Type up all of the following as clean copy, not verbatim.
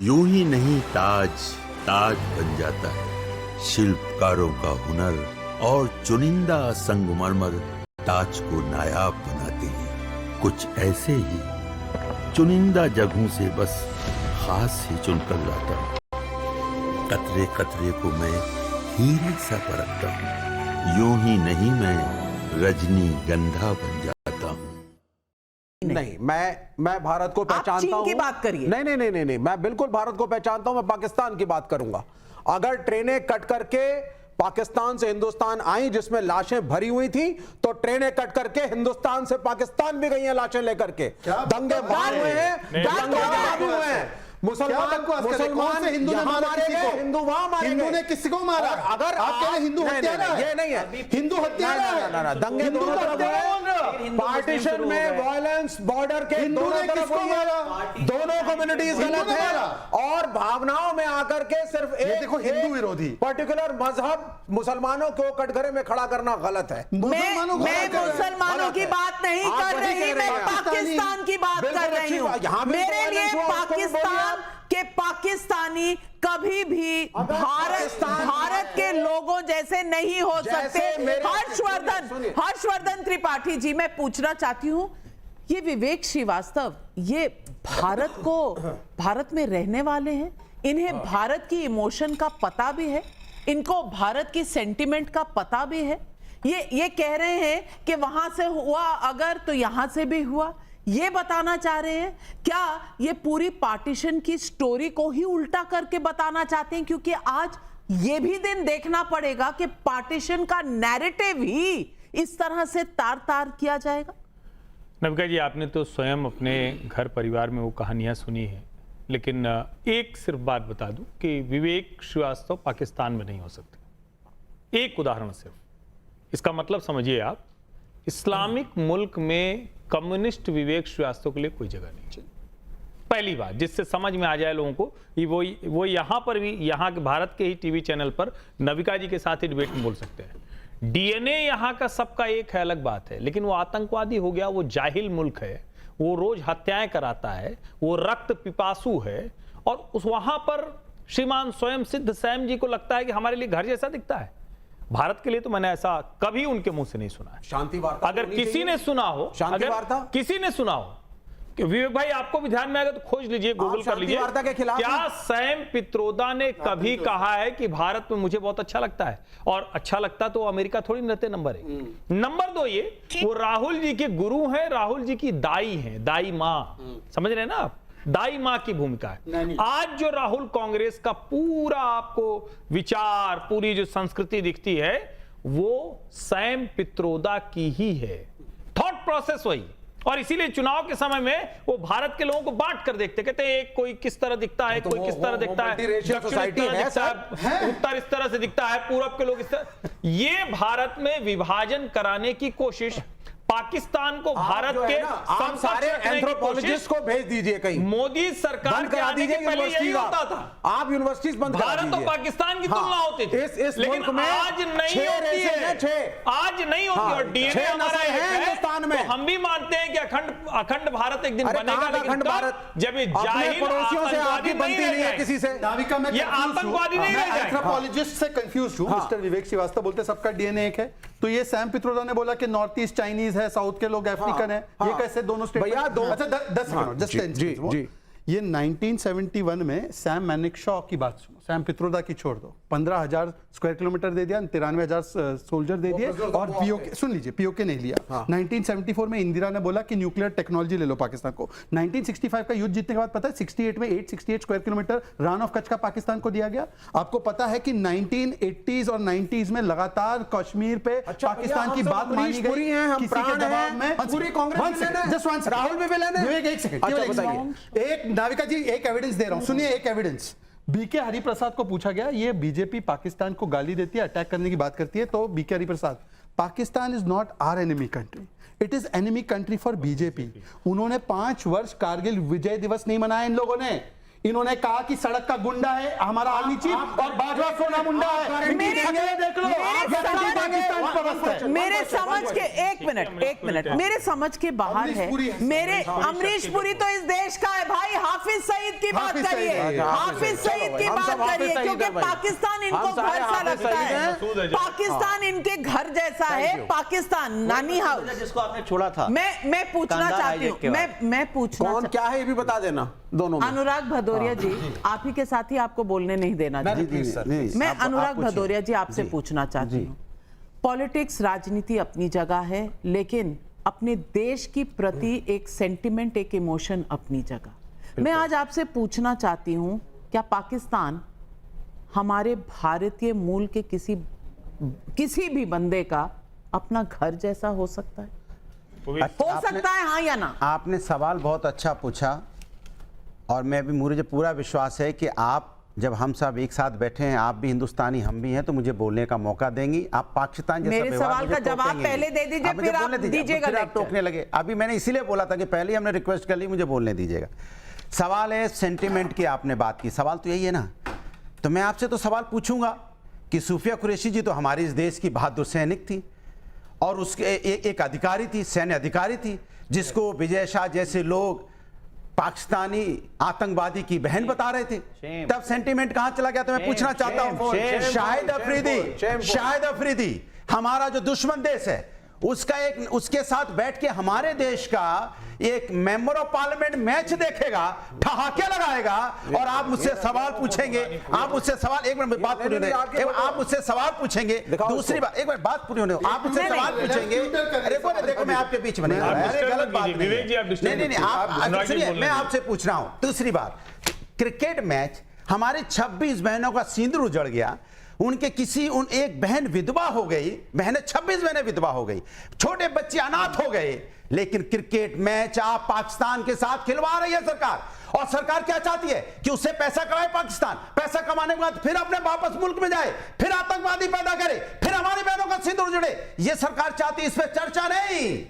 यूं ही नहीं ताज ताज बन जाता है। शिल्पकारों का हुनर और चुनिंदा संगमरमर ताज को नायाब बनाते हैं। कुछ ऐसे ही चुनिंदा जगहों से बस खास ही चुनकर लाता हूँ। कतरे कतरे को मैं हीरे सा परखता हूँ। यूं ही नहीं मैं रजनी गंधा बन जाता हूँ। नहीं, मैं भारत को पहचानता हूं। की बात करिए। नहीं, मैं बिल्कुल भारत को पहचानता हूं। मैं पाकिस्तान की बात करूंगा। अगर ट्रेनें कट करके पाकिस्तान से हिंदुस्तान आई जिसमें लाशें भरी हुई थी, तो ट्रेनें कट करके हिंदुस्तान से पाकिस्तान भी गई हैं लाशें लेकर के। दंगे भाग हुए हैं, दंगे भाग हुए हैं। मुसलमान हिंदू ने मारा किसी को? हिंदू वहां मारे हिंदू ने किसी को मारा? अगर आप कह रहे हिंदू हत्यारा है? ये नहीं है हिंदू हत्यारा है? दंगे हिंदू दोनों तरफ हत्यारा? पार्टीशन में वायलेंस बॉर्डर के हिंदू दोनों ने तरफ किसको हुई है। मारा? दोनों कम्युनिटीज हिंदू गलत ने है मारा? और भावनाओं में आकर के सिर्फ एक देखो, हिंदू विरोधी पर्टिकुलर मजहब मुसलमानों को कटघरे में खड़ा करना गलत है। मैं मुसलमानों की बात नहीं कर रही, मैं पाकिस्तान की बात कर रही हूँ। मेरे लिए पाकिस्तान के पाकिस्तानी कभी भी भारत के लोगों जैसे नहीं हो सकते। हर्षवर्धन त्रिपाठी जी, मैं पूछना चाहती हूँ, ये विवेक श्रीवास्तव ये भारत में रहने वाले हैं, इन्हें भारत की इमोशन का पता भी है, इनको भारत की सेंटिमेंट का पता भी है। ये कह रहे हैं कि वहां से हुआ अगर तो यहां से भी हुआ, ये बताना चाह रहे हैं। क्या ये पूरी पार्टीशन की स्टोरी को ही उल्टा करके बताना चाहते हैं? क्योंकि आज ये भी दिन देखना पड़ेगा कि पार्टीशन का नैरेटिव ही इस तरह से तार तार किया जाएगा। नविका जी, आपने तो स्वयं अपने घर परिवार में वो कहानियां सुनी है, लेकिन एक सिर्फ बात बता दूं कि विवेक श्रीवास्तव पाकिस्तान में नहीं हो सकते। एक उदाहरण सिर्फ, इसका मतलब समझिए आप, इस्लामिक मुल्क में कम्युनिस्ट विवेक श्रीवास्तव के लिए कोई जगह नहीं चाहिए। पहली बात जिससे समझ में आ जाए लोगों को, वो यहां पर भी, यहां के भारत के ही टीवी चैनल पर नविका जी के साथ ही डिबेट में बोल सकते हैं। डीएनए यहां का सबका एक है, अलग बात है, लेकिन वो आतंकवादी हो गया, वो जाहिल मुल्क है, वो रोज हत्याएं कराता है, वो रक्त पिपासु है, और उस वहां पर श्रीमान स्वयं सिद्ध सैम जी को लगता है कि हमारे लिए घर जैसा दिखता है। भारत के लिए तो मैंने ऐसा कभी उनके मुंह से नहीं सुना है। शांति वार्ता अगर किसी ने सुना हो, अगर किसी ने सुना हो कि विवेक भाई आपको भी ध्यान में आएगा तो खोज लीजिए, गूगल कर लीजिए, क्या सैम पित्रोदा ने कभी कहा है कि भारत में मुझे बहुत अच्छा लगता है? और अच्छा लगता तो अमेरिका थोड़ी न रहते। नंबर 1। नंबर 2, ये वो राहुल जी के गुरु हैं, राहुल जी की दाई हैं, दाई माँ, समझ रहे हैं ना आप? दाई मां की भूमिका है। आज जो राहुल कांग्रेस का पूरा आपको विचार, पूरी जो संस्कृति दिखती है, वो सैम पित्रोदा की ही है, थॉट प्रोसेस वही। और इसीलिए चुनाव के समय में वो भारत के लोगों को बांट कर देखते, कहते हैं एक कोई किस तरह दिखता है, कोई किस तरह दिखता है, दक्षिण इस तरह दिखता है, उत्तर इस तरह से दिखता है, पूरब के लोग इस तरह। ये भारत में विभाजन कराने की कोशिश, पाकिस्तान को भारत के सारे एंथ्रोपोलॉजिस्ट को भेज दीजिए कहीं। मोदी सरकार के आने के पहले यही होता था, आप यूनिवर्सिटीज बंद करा दीजिए। भारत और पाकिस्तान की तुलना होती थी, लेकिन आज नहीं होती है, आज नहीं होती। और डीएनए हमारा है हिंदुस्तान में, तो हम भी मानते हैं कि अखंड भारत एक दिन बनेगा, लेकिन जब ये जाहिल पड़ोसियों से आपकी बनती नहीं है किसी से, ये आतंकवादी नहीं रह जाएगा। एंथ्रोपोलॉजिस्ट से कंफ्यूज हूं। मिस्टर विवेक श्रीवास्तव बोलते सबका डीएनए एक है, तो ये सैम पित्रोदा ने बोला कि नॉर्थ ईस्ट चाइनीज है, साउथ के लोग अफ्रीकन है, ये कैसे दोनों स्टेटमेंट? अच्छा 10 सेकंड, जस्ट ये 1971 में सैम मैनिकशॉ की बात सुनो, सैम पित्रोदा की छोड़ दो। 15,000 स्क्वायर किलोमीटर दे दिया, 93,000 सोल्जर दे दिए, और पीओके सुन लीजिए, पीओके नहीं लिया। 1974 में इंदिरा ने बोला कि न्यूक्लियर टेक्नोलॉजी ले लो पाकिस्तान को। 1965 का युद्ध जीतने के बाद पता है 68 में 868 square kilometre run of Kutch का पाकिस्तान को दिया गया। आपको पता है कि 1980s और 90s में लगातार कश्मीर पे पाकिस्तान की बात मानी गई किसी के दबाव में। पूरी कांग्रेस, राहुल भी विलेन, एक सेकंड, एक नाविका जी एक एविडेंस दे रहा हूं, सुनिए एक एविडेंस। बीके हरिप्रसाद को पूछा गया, ये बीजेपी पाकिस्तान को गाली देती है, अटैक करने की बात करती है, तो BK Hariprasad, Pakistan is not our enemy country, it is enemy country for BJP. उन्होंने 5 वर्ष कारगिल विजय दिवस नहीं मनाया इन लोगों ने, इन्होंने कहा कि सड़क का गुंडा है हमारा आर्मी चीफ और बाजवा सोना मुंडा है। देख लो मेरे समझ के एक मिनट मेरे समझ के बाहर है। मेरे अमरीश पुरी तो इस देश का है भाई। हाफिज सईद की बात करिए, हाफिज सईद की बात करिए, क्योंकि पाकिस्तान इनको घर सा लगता है, पाकिस्तान इनके घर जैसा है, पाकिस्तान नानी हाउस जिसको आपने छोड़ा था। मैं पूछना चाहती हूँ, मैं पूछना कौन क्या है ये भी बता देना दोनों में। अनुराग भदौरिया जी, आप ही के साथ ही आपको बोलने नहीं देना चाहिए। मैं अनुराग भदौरिया जी आपसे पूछना चाहती हूँ, पॉलिटिक्स राजनीति अपनी जगह है, लेकिन अपने देश की प्रति एक सेंटिमेंट, एक इमोशन अपनी जगह। मैं आज आपसे पूछना चाहती हूँ, क्या पाकिस्तान हमारे भारतीय मूल के किसी भी बंदे का अपना घर जैसा हो सकता है? हो सकता है, हाँ या ना? आपने सवाल बहुत अच्छा पूछा और मुझे पूरा विश्वास है कि आप जब हम सब एक साथ बैठे हैं, आप भी हिंदुस्तानी हम भी हैं, तो मुझे बोलने का मौका देंगी। आप पाकिस्तान जैसा मेरे सवाल का जवाब पहले दे दीजिए, फिर आप दीजिएगा, आप टोकने लगे। अभी मैंने इसीलिए बोला था कि पहले हमने रिक्वेस्ट कर ली, मुझे बोलने दीजिएगा। सवाल है सेंटिमेंट की, आपने बात की, सवाल तो यही है ना। तो मैं आपसे तो सवाल पूछूंगा कि सूफिया कुरैशी जी तो हमारे इस देश की बहादुर सैनिक थी और उसके एक अधिकारी थी, सैन्य अधिकारी थी, जिसको विजय शाह जैसे लोग पाकिस्तानी आतंकवादी की बहन बता रहे थे। तब सेंटीमेंट कहां चला गया? तो मैं पूछना चाहता हूं, शाहिद अफरीदी हमारा जो दुश्मन देश है उसके साथ बैठ के हमारे देश का एक मेंबर ऑफ पार्लियामेंट मैच देखेगा, ठहाके लगाएगा, और आप मुझसे सवाल पूछेंगे। आप मुझसे सवाल, एक मिनट बात पूरी होने, आप मुझसे सवाल पूछेंगे। दूसरी बात, एक मिनट बात पूरी होने, आप मुझसे सवाल पूछेंगे। देखो मैं आपके बीच में नहीं, गलत बात नहीं, आप सुनिए, मैं आपसे पूछ रहा हूं। दूसरी बात, क्रिकेट मैच, हमारे 26 बहनों का सिंदूर उजड़ गया, उनके एक बहन विधवा हो गई, 26 बहनें विधवा हो गई, छोटे बच्चे अनाथ हो गए, लेकिन क्रिकेट मैच आप पाकिस्तान के साथ खिलवा रही है सरकार। और सरकार क्या चाहती है कि उससे पैसा कमाए पाकिस्तान, पैसा कमाने के बाद फिर अपने वापस मुल्क में जाए, फिर आतंकवादी पैदा करे, फिर हमारी बहनों का सिंदूर जुड़े। यह सरकार चाहती है, इस पर चर्चा नहीं।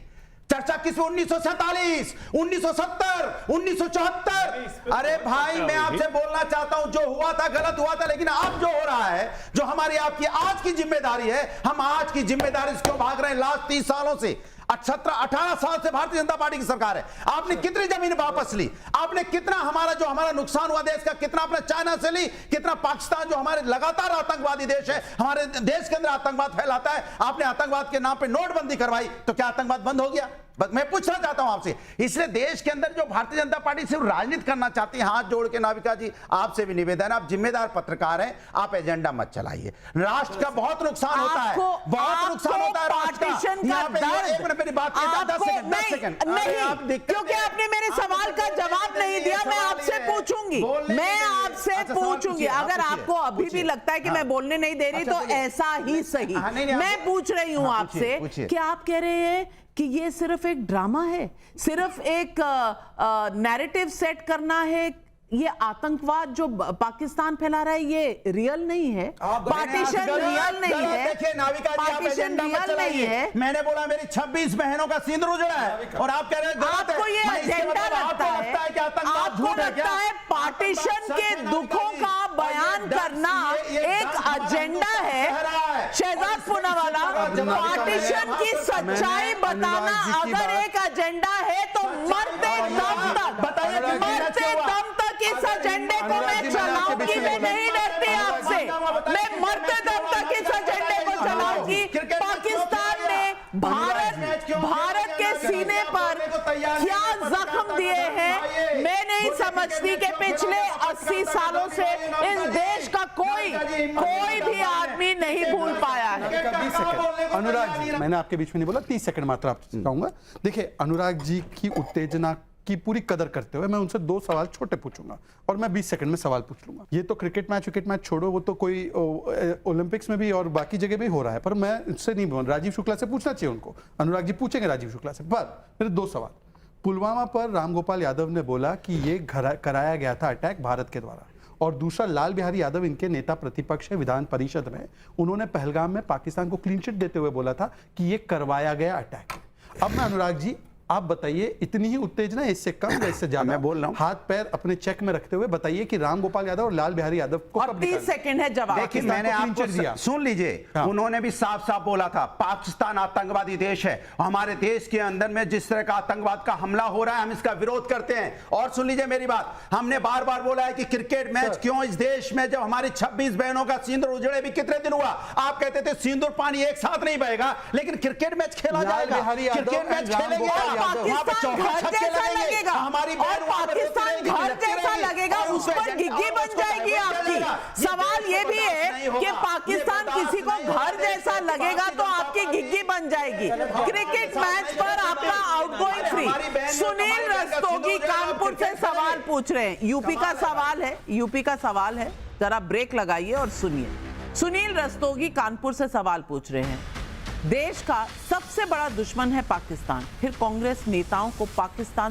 चर्चा किस 1947, 1970, 1974? अरे भाई, मैं आपसे बोलना चाहता हूं, जो हुआ था गलत हुआ था, लेकिन अब जो हो रहा है, जो हमारी आपकी आज की जिम्मेदारी है, हम आज की जिम्मेदारी से क्यों भाग रहे हैं? लास्ट 30 सालों से, 18 साल से भारतीय जनता पार्टी की सरकार है। आपने कितनी जमीन वापस ली? आपने कितना हमारा नुकसान हुआ देश का, कितना आपने चाइना से ली, कितना पाकिस्तान जो हमारे लगातार आतंकवादी देश है, हमारे देश के अंदर आतंकवाद फैलाता है, आपने आतंकवाद के नाम पे नोटबंदी करवाई, तो क्या आतंकवाद बंद हो गया? बस मैं पूछना चाहता हूं आपसे। इसलिए देश के अंदर जो भारतीय जनता पार्टी सिर्फ राजनीति करना चाहती है, हाथ जोड़ के नाविका जी आपसे भी निवेदन, आप जिम्मेदार पत्रकार हैं, आप एजेंडा मत चलाइए। राष्ट्र का बहुत नुकसान होता है, बहुत नुकसान होता है राष्ट्र का। एक मिनट मेरी बात, 10 सेकंड नहीं, क्योंकि आपने मेरे सवाल का जवाब नहीं दिया। मैं आपसे पूछूंगी, मैं आपसे पूछूंगी। अगर आपको अभी भी लगता है कि मैं बोलने नहीं दे रही, तो ऐसा ही सही। मैं पूछ रही हूं आपसे कि आप कह रहे हैं कि ये सिर्फ एक ड्रामा है, सिर्फ एक नैरेटिव सेट करना है, ये आतंकवाद जो पाकिस्तान फैला रहा है ये रियल नहीं है, पार्टीशन रियल नहीं है, पार्टीशन रियल नहीं है। मैंने बोला मेरी 26 बहनों का सिंदूर उजड़ा है, और आप कह रहे हैं आपको ये एजेंडा लगता है, आपको लगता है पार्टीशन के दुखों का बयान करना एक एजेंडा है। शहजाद पूनावाला, पार्टीशन की सच्चाई बताना अगर एक एजेंडा है, तो मरते दम तक इस एजेंडे को मैं चलाऊंगी। मैं नहीं डरती आपसे, मैं मरते दम तक इस एजेंडे को चलाऊंगी। पाकिस्तान ने भारत के सीने पर क्या जख्म दिए हैं, मैं नहीं समझती कि पिछले 80 सालों से इस देश का कोई भी आदमी नहीं भूल पाया है। अनुराग जी, मैंने आपके बीच में नहीं बोला, 30 सेकंड मात्र आपसे कहूंगा। देखिए, अनुराग जी की उत्तेजना की पूरी कदर करते हुए मैं उनसे 2 सवाल छोटे पूछूंगा और मैं 20 सेकंड में सवाल पूछ लूंगा। ये तो क्रिकेट मैच छोड़ो, वो तो कोई ओलंपिक्स में भी और बाकी जगह भी हो रहा है, पर मैं इससे नहीं बोल। राजीव शुक्ला से पूछना चाहिए उनको, अनुराग जी पूछेंगे राजीव शुक्ला से। पर मेरे 2 सवाल। पुलवामा पर रामगोपाल यादव ने बोला कि ये कराया गया था अटैक भारत के द्वारा, और दूसरा लाल बिहारी यादव इनके नेता प्रतिपक्ष है विधान परिषद में, उन्होंने पहलगाम में पाकिस्तान को क्लीन चिट देते हुए बोला था कि ये करवाया गया अटैक। अब मैं अनुराग जी आप बताइए, इतनी ही उत्तेजना, इससे कम या इससे ज्यादा? मैं बोल रहा हूं, हाथ पैर अपने चेक में रखते हुए बताइए कि राम गोपाल यादव और लाल बिहारी यादव को कब 30 सेकंड है जवाब। देखिए, मैंने आपको सुन लीजिए, उन्होंने भी साफ साफ बोला था पाकिस्तान आतंकवादी देश है, हमारे देश के अंदर में जिस तरह का आतंकवाद का हमला हो रहा है हम इसका विरोध करते हैं। और सुन लीजिए मेरी बात, हमने बार बार बोला है कि क्रिकेट मैच क्यों इस देश में, जब हमारी 26 बहनों का सिंदूर उजड़े भी कितने दिन हुआ, आप कहते थे सिंदूर पानी एक साथ नहीं बहेगा, लेकिन क्रिकेट मैच खेला जाएगा, क्रिकेट मैच खेलेंगे, पाकिस्तान घर जैसा लगेगा, हमारी और पाकिस्तान घर जैसा लगेगा, उस पर घिघी बन जाएगी आपकी। सवाल ये भी है कि पाकिस्तान किसी को घर जैसा लगेगा तो आपकी घिघी बन जाएगी। क्रिकेट मैच पर आपका आउटगोइंग फ्री। सुनील रस्तोगी कानपुर से सवाल पूछ रहे हैं, यूपी का सवाल है, यूपी का सवाल है, जरा ब्रेक लगाइए और सुनिए। सुनील रस्तोगी कानपुर से सवाल पूछ रहे हैं, देश का सबसे बड़ा दुश्मन है पाकिस्तान, फिर कांग्रेस नेताओं को पाकिस्तान